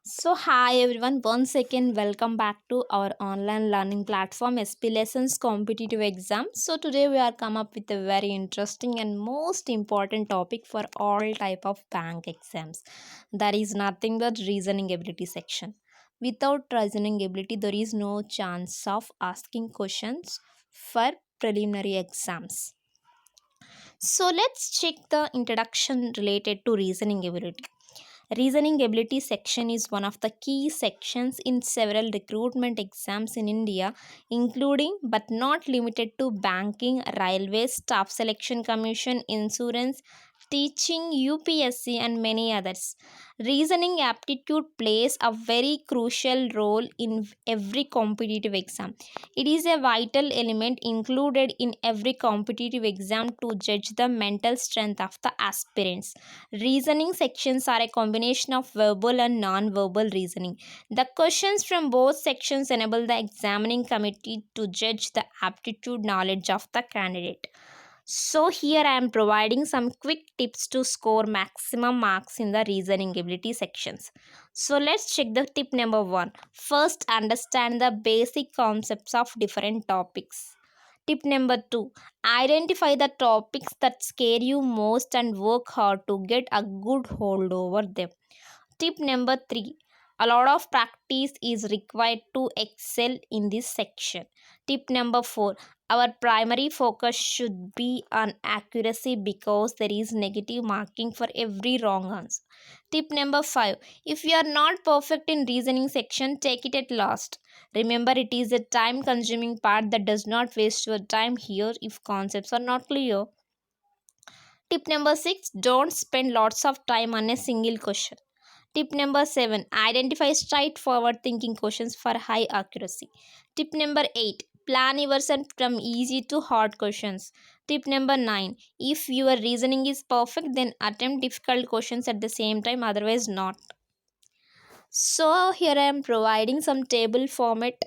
Hi everyone, once again, welcome back to our online learning platform SP Lessons Competitive Exam. So, today we are come up with a very interesting and most important topic for all type of bank exams. That is nothing but reasoning ability section. Without reasoning ability, there is no chance of asking questions for preliminary exams. So, let's check the introduction related to reasoning ability. Reasoning ability section is one of the key sections in several recruitment exams in India, including but not limited to banking, railways, staff selection commission, insurance, teaching, UPSC, and many others. Reasoning aptitude plays a very crucial role in every competitive exam. It is a vital element included in every competitive exam to judge the mental strength of the aspirants. Reasoning sections are a combination of verbal and non-verbal reasoning. The questions from both sections enable the examining committee to judge the aptitude knowledge of the candidate. So here I am providing some quick tips to score maximum marks in the reasoning ability sections. So let's check the tip number 1. First, understand the basic concepts of different topics. Tip number 2. Identify the topics that scare you most and work hard to get a good hold over them. Tip number 3. A lot of practice is required to excel in this section. Tip number 4. Our primary focus should be on accuracy because there is negative marking for every wrong answer. Tip number 5. If you are not perfect in reasoning section, take it at last. Remember, it is a time consuming part that does not waste your time here if concepts are not clear. Tip number 6. Don't spend lots of time on a single question. Tip number 7. Identify straightforward thinking questions for high accuracy. Tip number 8. Plan yourself from easy to hard questions. Tip number 9. If your reasoning is perfect, then attempt difficult questions at the same time, otherwise, not. So, here I am providing some table format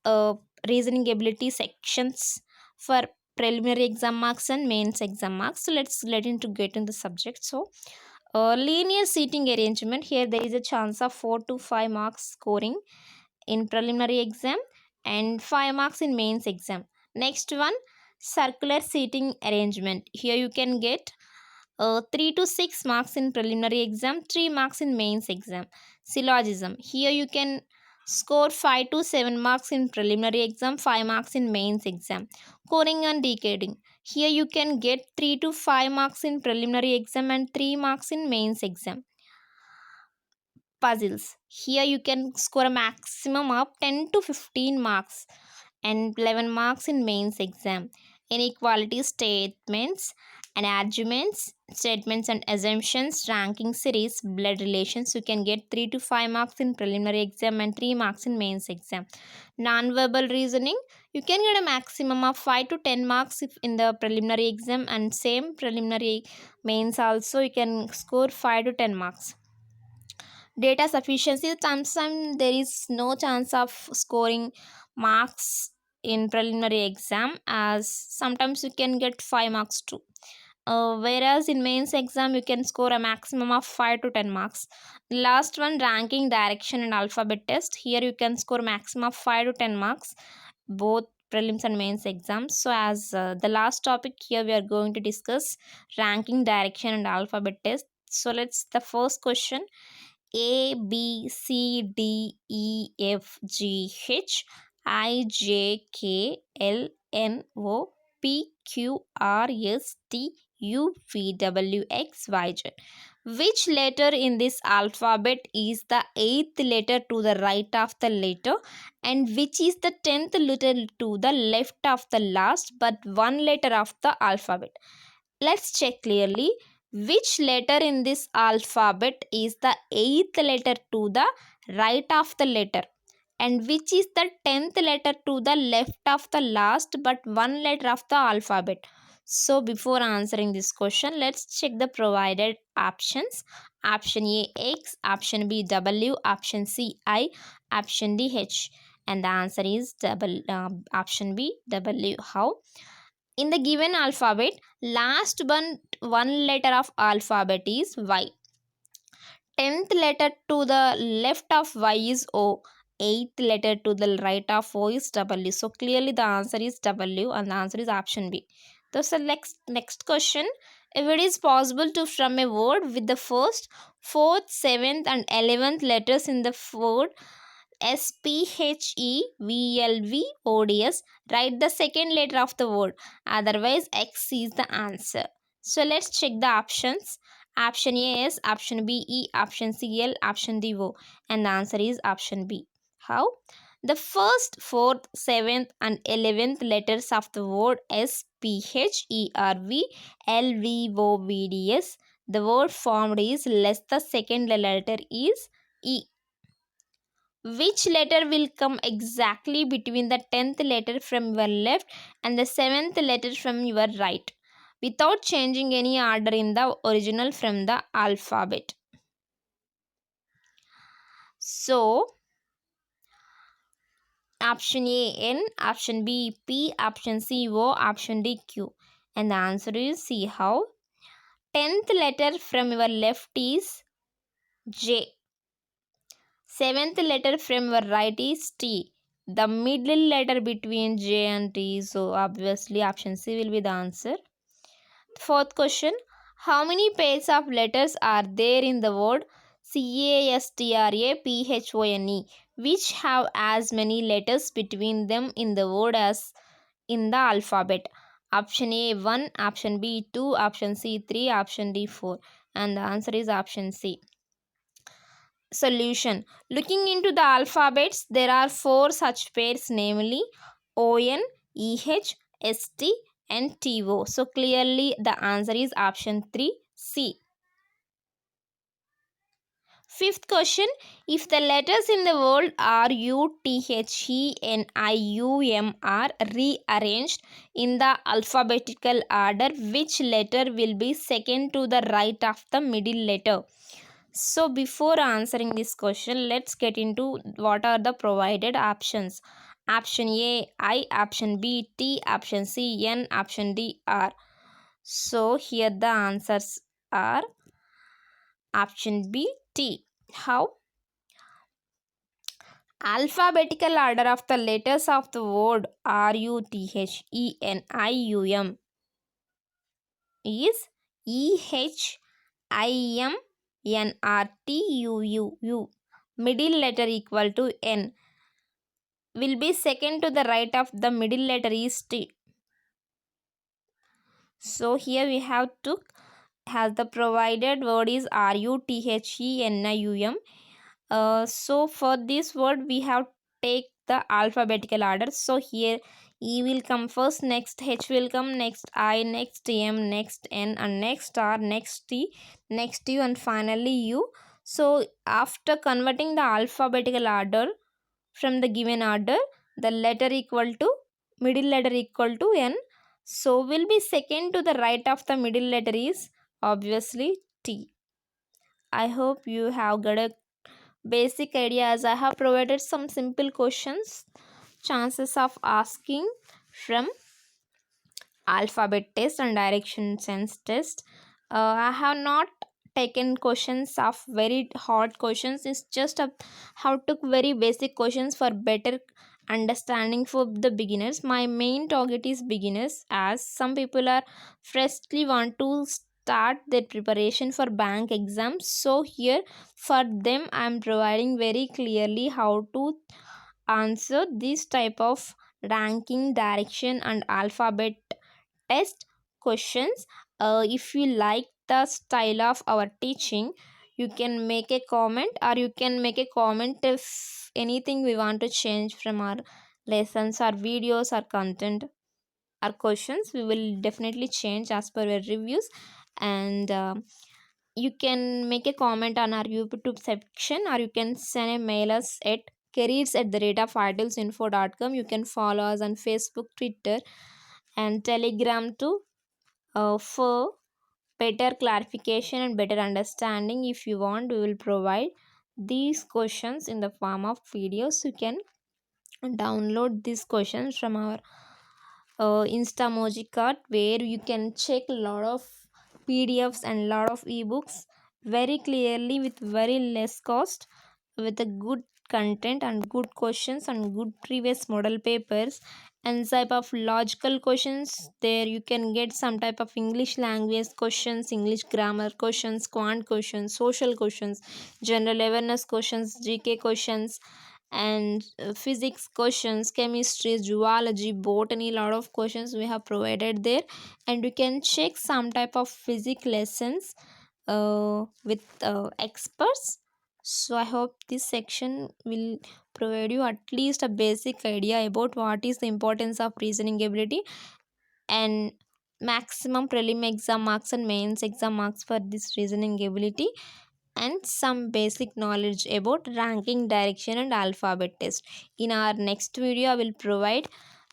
uh, reasoning ability sections for preliminary exam marks and mains exam marks. So, let's get into the subject. So, linear seating arrangement. Here there is a chance of 4 to 5 marks scoring in preliminary exam and 5 marks in mains exam. Next one, circular seating arrangement. Here you can get 3 to 6 marks in preliminary exam, 3 marks in mains exam. Syllogism. Here you can score 5 to 7 marks in preliminary exam, 5 marks in mains exam. Coding and decoding. Here you can get 3 to 5 marks in preliminary exam and 3 marks in mains exam. Puzzles. Here you can score a maximum of 10 to 15 marks and 11 marks in mains exam. Inequality statements and arguments, statements and assumptions, ranking series, blood relations. You can get 3 to 5 marks in preliminary exam and 3 marks in mains exam. Non-verbal reasoning. You can get a maximum of 5 to 10 marks if in the preliminary exam and same preliminary mains also you can score 5 to 10 marks. Data sufficiency, sometimes there is no chance of scoring marks in preliminary exam, as sometimes you can get 5 marks too, whereas in mains exam you can score a maximum of 5 to 10 marks. Last one, ranking direction and alphabet test. Here you can score maximum of 5 to 10 marks both prelims and mains exams. So as the last topic, here we are going to discuss ranking direction and alphabet test. So let's the first question. A, B, C, D, E, F, G, H, I, J, K, L, N, O, P, Q, R, S, T, U, V, W, X, Y, Z. Which letter in this alphabet is the 8th letter to the right of the letter, and which is the 10th letter to the left of the last but one letter of the alphabet? Let's check clearly. Which letter in this alphabet is the 8th letter to the right of the letter, and which is the 10th letter to the left of the last but one letter of the alphabet? So before answering this question, let's check the provided options. Option A X, option B W, option C I, option D H, and the answer is option B W. How? In the given alphabet, last one letter of alphabet is Y. 10th letter to the left of Y is O. 8th letter to the right of O is W. So clearly the answer is W and the answer is option B. So the next question. If it is possible to from a word with the first, fourth, seventh and 11th letters in the word SPHEVLVODS, write the second letter of the word. Otherwise, X is the answer. So let's check the options. Option A is option B E, option C L, option D O, and the answer is option B. How? The first, fourth, seventh, and 11th letters of the word SPHERVLVOVDS, the word formed is less the second letter is E. Which letter will come exactly between the 10th letter from your left and the 7th letter from your right without changing any order in the original from the alphabet? So, option A N, option B P, option C O, option D Q. And the answer is C. How? 10th letter from your left is J. Seventh letter from your right is T. The middle letter between J and T, so obviously option C will be the answer. Fourth question. How many pairs of letters are there in the word CASTRAPHONE, which have as many letters between them in the word as in the alphabet? Option A 1, option B 2, option C 3, option D 4. And the answer is option C. Solution. Looking into the alphabets, there are four such pairs, namely ON, EH, ST, and TO. So clearly the answer is option 3, C. Fifth question. If the letters in the word R, U, T, H, E, N, I, U, M are rearranged in the alphabetical order, which letter will be second to the right of the middle letter? So before answering this question, let's get into what are the provided options. Option A I, option B T, option C N, option D R. So here the answers are option B T. How? Alphabetical order of the letters of the word RUTHENIUM is EHIMNRTUU. Middle letter equal to N will be second to the right of the middle letter is T. So here we have to has the provided word is RUTHENIUM. So for this word we have take the alphabetical order. So here E will come first, next H will come, next I, next M, next N, and next R, next T, next U, and finally U. So after converting the alphabetical order from the given order, the letter equal to middle letter equal to N, so will be second to the right of the middle letter is obviously T. I hope you have got a basic ideas. I have provided some simple questions, chances of asking from alphabet test and direction sense test. I have not taken questions of very hard questions. It's just a how took very basic questions for better understanding for the beginners. My main target is beginners, as some people are freshly want to start their preparation for bank exams. So here for them I am providing very clearly how to answer this type of ranking, direction and alphabet test questions. If you like the style of our teaching, you can make a comment, or you can make a comment if anything we want to change from our lessons or videos or content or questions. We will definitely change as per your reviews. And you can make a comment on our YouTube section, or you can send a mail us at careers@the-idealsinfo.com. You can follow us on Facebook, Twitter and Telegram too, for better clarification and better understanding. If you want, we will provide these questions in the form of videos. You can download these questions from our Instamoji card, where you can check a lot of PDFs and lot of ebooks very clearly with very less cost, with a good content and good questions and good previous model papers and type of logical questions. There you can get some type of English language questions, English grammar questions, quant questions, social questions, general awareness questions, GK questions, and physics questions, chemistry, zoology, botany. Lot of questions we have provided there, and you can check some type of physics lessons with experts. So I hope this section will provide you at least a basic idea about what is the importance of reasoning ability and maximum prelim exam marks and mains exam marks for this reasoning ability, and some basic knowledge about ranking, direction, and alphabet test. In our next video I will provide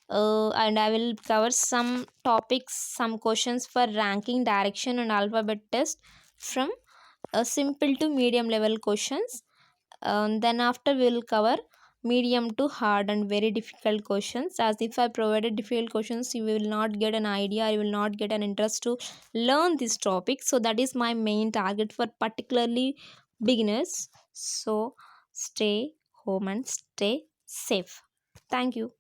and I will cover some topics, some questions for ranking, direction, and alphabet test from simple to medium level questions. Then after we will cover medium to hard and very difficult questions. As if I provided difficult questions, you will not get an idea, you will not get an interest to learn this topic. So that is my main target for particularly beginners. So stay home and stay safe. Thank you.